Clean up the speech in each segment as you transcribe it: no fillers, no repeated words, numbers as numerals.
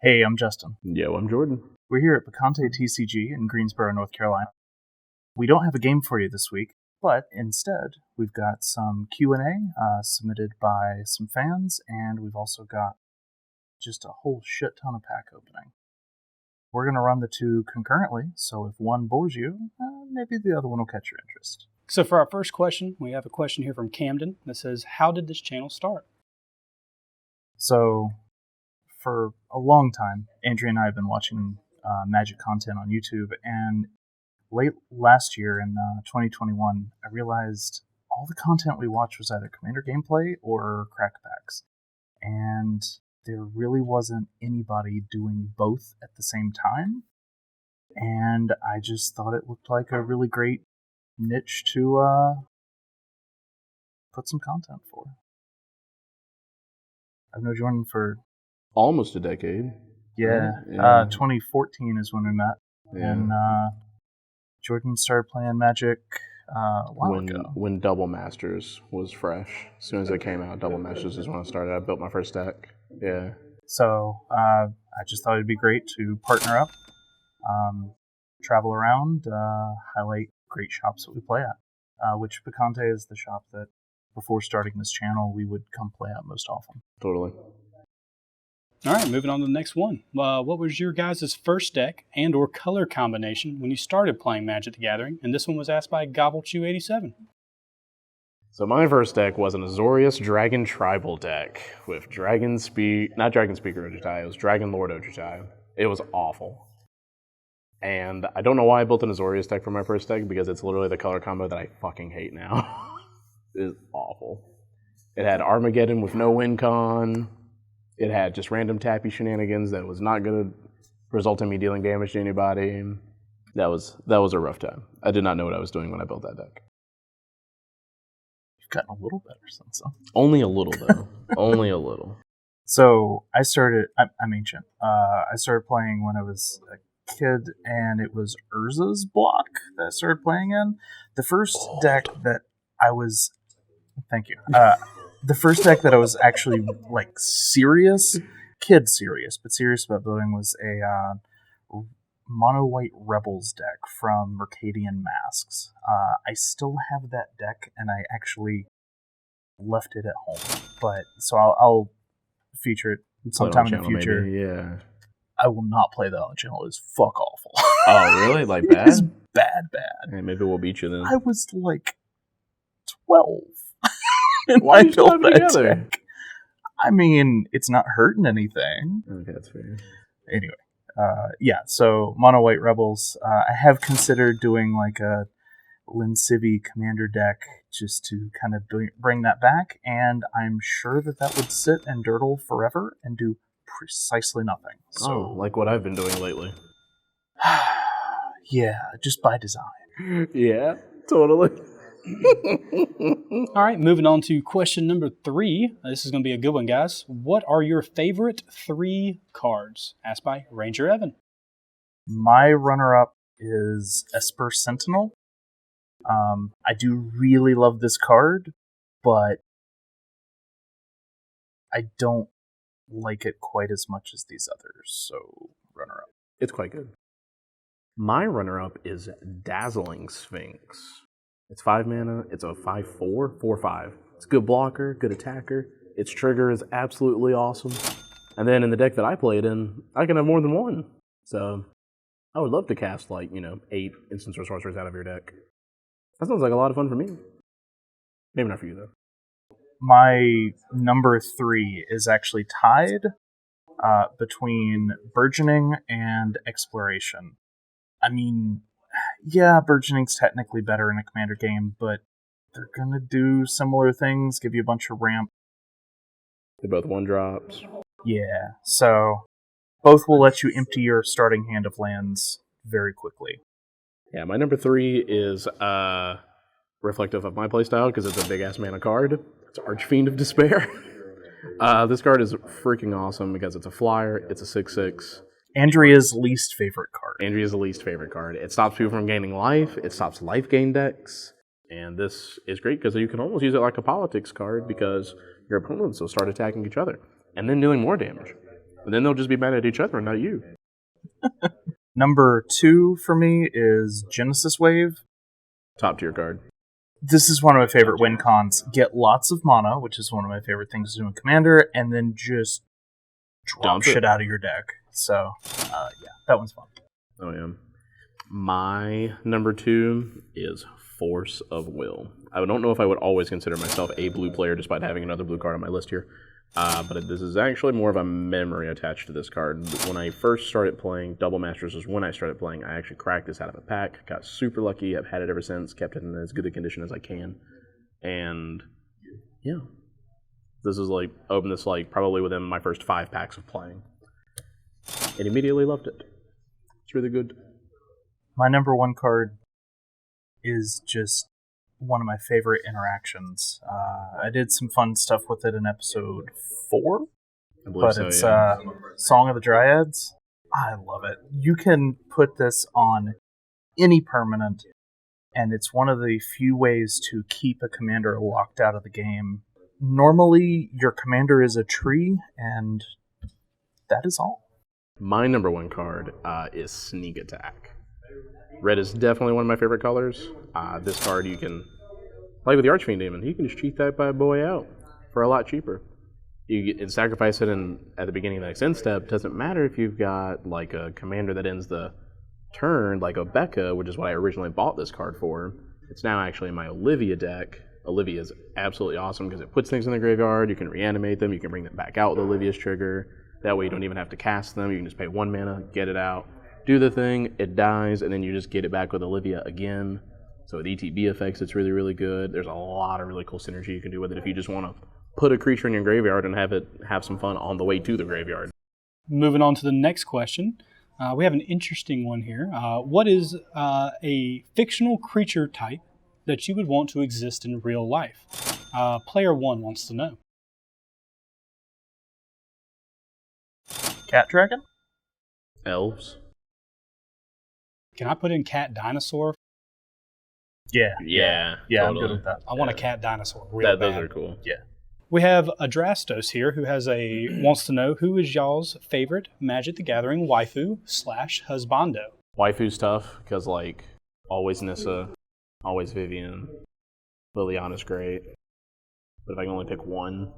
Hey, I'm Justin. Yo, I'm Jordan. We're here at Bacante TCG in Greensboro, North Carolina. We don't have a game for you this week, but instead we've got some Q&A submitted by some fans, and we've also got just a whole shit ton of pack opening. We're going to run the two concurrently, so if one bores you, maybe the other one will catch your interest. So for our first question, we have a question here from Camden that says, how did this channel start? So, for a long time, Andrea and I have been watching Magic content on YouTube, and late last year in 2021, I realized all the content we watched was either Commander gameplay or crackbacks, and there really wasn't anybody doing both at the same time, and I just thought it looked like a really great niche to put some content for. I've known Jordan for almost a decade. Yeah. 2014 is when we met, and Jordan started playing Magic a while ago. When Double Masters was fresh. As soon as it came out, Double Masters is when I started. I built my first deck. Yeah. So I just thought it'd be great to partner up, travel around, highlight great shops that we play at, which Bacante is the shop that, before starting this channel, we would come play at most often. Totally. All right, moving on to the next one. What was your guys' first deck and or color combination when you started playing Magic the Gathering? And this one was asked by GobbleChew87. So my first deck was an Azorius Dragon Tribal deck with not Dragon Speaker Ojutai, it was Dragon Lord Ojutai. It was awful. And I don't know why I built an Azorius deck for my first deck, because it's literally the color combo that I fucking hate now. It's awful. It had Armageddon with no win con. It had just random tappy shenanigans that was not going to result in me dealing damage to anybody. That was a rough time. I did not know what I was doing when I built that deck. You've gotten a little better since then. Only a little, though. Only a little. So I started, I'm ancient. I started playing when I was a kid, and it was Urza's block that I started playing in. The first deck that I was... Thank you. The first deck that I was actually serious but serious about building was a mono white Rebels deck from Mercadian Masks. I still have that deck, and I actually left it at home. But so I'll feature it sometime in the future. Maybe, yeah. I will not play that on the channel. It's fuck awful. Oh, really? Like bad? It's bad. Hey, maybe we'll beat you then. I was 12. And Why I you still built have it that together? deck. I mean, it's not hurting anything. Okay, that's fair. Anyway, so Mono White Rebels. I have considered doing a Lin Civi commander deck just to kind of bring that back, and I'm sure that would sit and dirtle forever and do precisely nothing. So, like what I've been doing lately. Yeah, just by design. Yeah, totally. All right, moving on to question number 3. This is going to be a good one, guys. What are your favorite 3 cards? Asked by Ranger Evan. My runner-up is Esper Sentinel. I do really love this card, but I don't like it quite as much as these others, so runner-up. It's quite good. My runner-up is Dazzling Sphinx. It's 5 mana, it's a 5/4, 4/5. It's a good blocker, good attacker. Its trigger is absolutely awesome. And then in the deck that I play it in, I can have more than one. So I would love to cast 8 instants or sorcerers out of your deck. That sounds like a lot of fun for me. Maybe not for you, though. My number 3 is actually tied between Burgeoning and Exploration. I mean, yeah, Burgeoning's technically better in a commander game, but they're gonna do similar things, give you a bunch of ramp. They're both 1-drops. Yeah, so both will let you empty your starting hand of lands very quickly. Yeah, my number 3 is reflective of my playstyle because it's a big-ass mana card. It's Archfiend of Despair. This card is freaking awesome because it's a flyer, it's a 6/6. Andrea's least favorite card. Andrea's least favorite card. It stops people from gaining life, it stops life gain decks, and this is great because you can almost use it like a politics card because your opponents will start attacking each other and then doing more damage. And then they'll just be mad at each other and not you. Number 2 for me is Genesis Wave. Top tier card. This is one of my favorite win cons. Get lots of mana, which is one of my favorite things to do in Commander, and then just drop Dump shit it. out of your deck. So, yeah, that one's fun. Oh, yeah. My number 2 is Force of Will. I don't know if I would always consider myself a blue player despite having another blue card on my list here. But this is actually more of a memory attached to this card. When I first started playing, Double Masters was when I started playing. I actually cracked this out of a pack, got super lucky. I've had it ever since, kept it in as good a condition as I can. And, yeah. This is opened this probably within my first 5 packs of playing. And immediately loved it. It's really good. My number 1 card is just one of my favorite interactions. I did some fun stuff with it in episode 4, I believe but so, it's yeah. Song of the Dryads. I love it. You can put this on any permanent, and it's one of the few ways to keep a commander locked out of the game. Normally, your commander is a tree, and that is all. My number 1 card is Sneak Attack. Red is definitely one of my favorite colors. This card you can, like with the Archfiend Demon, you can just cheat that bad boy out for a lot cheaper. You get, and sacrifice it at the beginning of the next end step. Doesn't matter if you've got a commander that ends the turn, like Obeka, which is what I originally bought this card for. It's now actually in my Olivia deck. Olivia is absolutely awesome because it puts things in the graveyard. You can reanimate them. You can bring them back out with Olivia's trigger. That way you don't even have to cast them. You can just pay 1 mana, get it out, do the thing, it dies, and then you just get it back with Olivia again. So with ETB effects, it's really, really good. There's a lot of really cool synergy you can do with it if you just want to put a creature in your graveyard and have some fun on the way to the graveyard. Moving on to the next question. We have an interesting one here. What is a fictional creature type that you would want to exist in real life? Player 1 wants to know. Cat Dragon? Elves? Can I put in cat dinosaur? Yeah. Yeah, Yeah, totally. I'm good with that. I want a cat dinosaur. Real Those bad. are cool. We have Adrastos here who wants to know who is y'all's favorite Magic the Gathering waifu / husbando? Waifu's tough because always Nissa, always Vivian, Liliana's great. But if I can only pick one,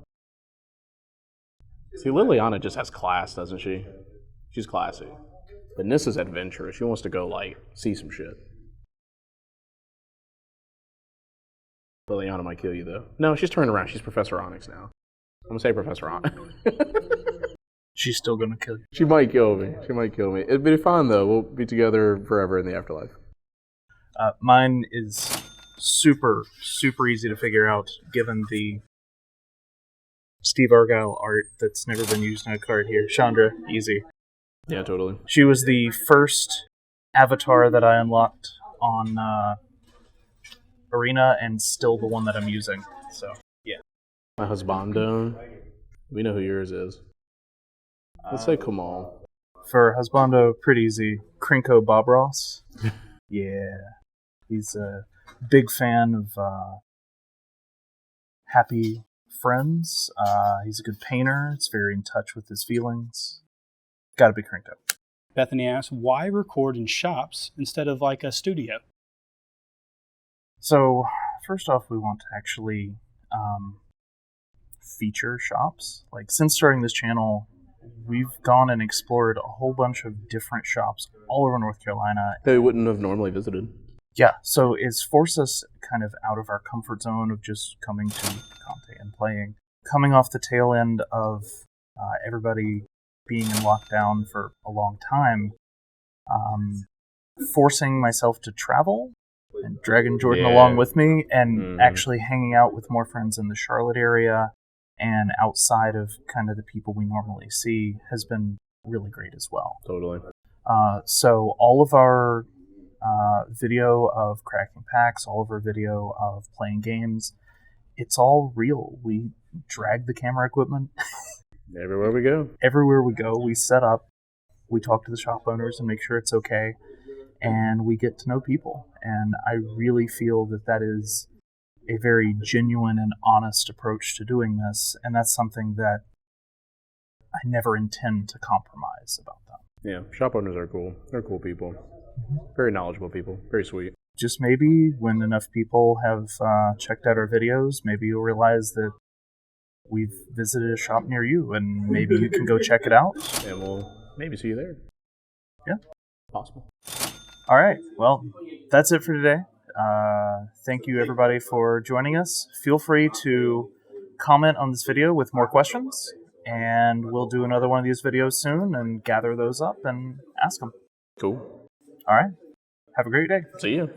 see, Liliana just has class, doesn't she? She's classy. But Nissa's adventurous. She wants to go see some shit. Liliana might kill you though. No, she's turned around. She's Professor Onyx now. I'm gonna say Professor Onyx. She's still gonna kill you. She might kill me. It'd be fun though. We'll be together forever in the afterlife. Mine is super, super easy to figure out, given the Steve Argyle art that's never been used in a card here. Chandra, easy. Yeah, totally. She was the first avatar that I unlocked on Arena, and still the one that I'm using. So, yeah. My husbando. We know who yours is. Let's say Kamal. For husbando, pretty easy. Krinko Bob Ross. Yeah. He's a big fan of Happy Friends. He's a good painter. He's very in touch with his feelings. Gotta be Krinko. Bethany asks, why record in shops instead of a studio? So, first off, we want to actually feature shops. Since starting this channel, we've gone and explored a whole bunch of different shops all over North Carolina. That we wouldn't have normally visited. Yeah, so it's forced us kind of out of our comfort zone of just coming to Conte and playing. Coming off the tail end of everybody being in lockdown for a long time, forcing myself to travel and dragging Jordan along with me, and actually hanging out with more friends in the Charlotte area and outside of kind of the people we normally see has been really great as well. Totally. So all of our video of cracking packs, all of our video of playing games, it's all real. We drag the camera equipment. Everywhere we go. Everywhere we go, we set up, we talk to the shop owners and make sure it's okay, and we get to know people. And I really feel that that is a very genuine and honest approach to doing this, and that's something that I never intend to compromise about them. Yeah, shop owners are cool. They're cool people. Very knowledgeable people. Very sweet. Just maybe when enough people have checked out our videos, maybe you'll realize that we've visited a shop near you, and maybe you can go check it out. And we'll maybe see you there. Yeah. Possible. All right. Well, that's it for today. Thank you, everybody, for joining us. Feel free to comment on this video with more questions, and we'll do another one of these videos soon and gather those up and ask them. Cool. All right. Have a great day. See you.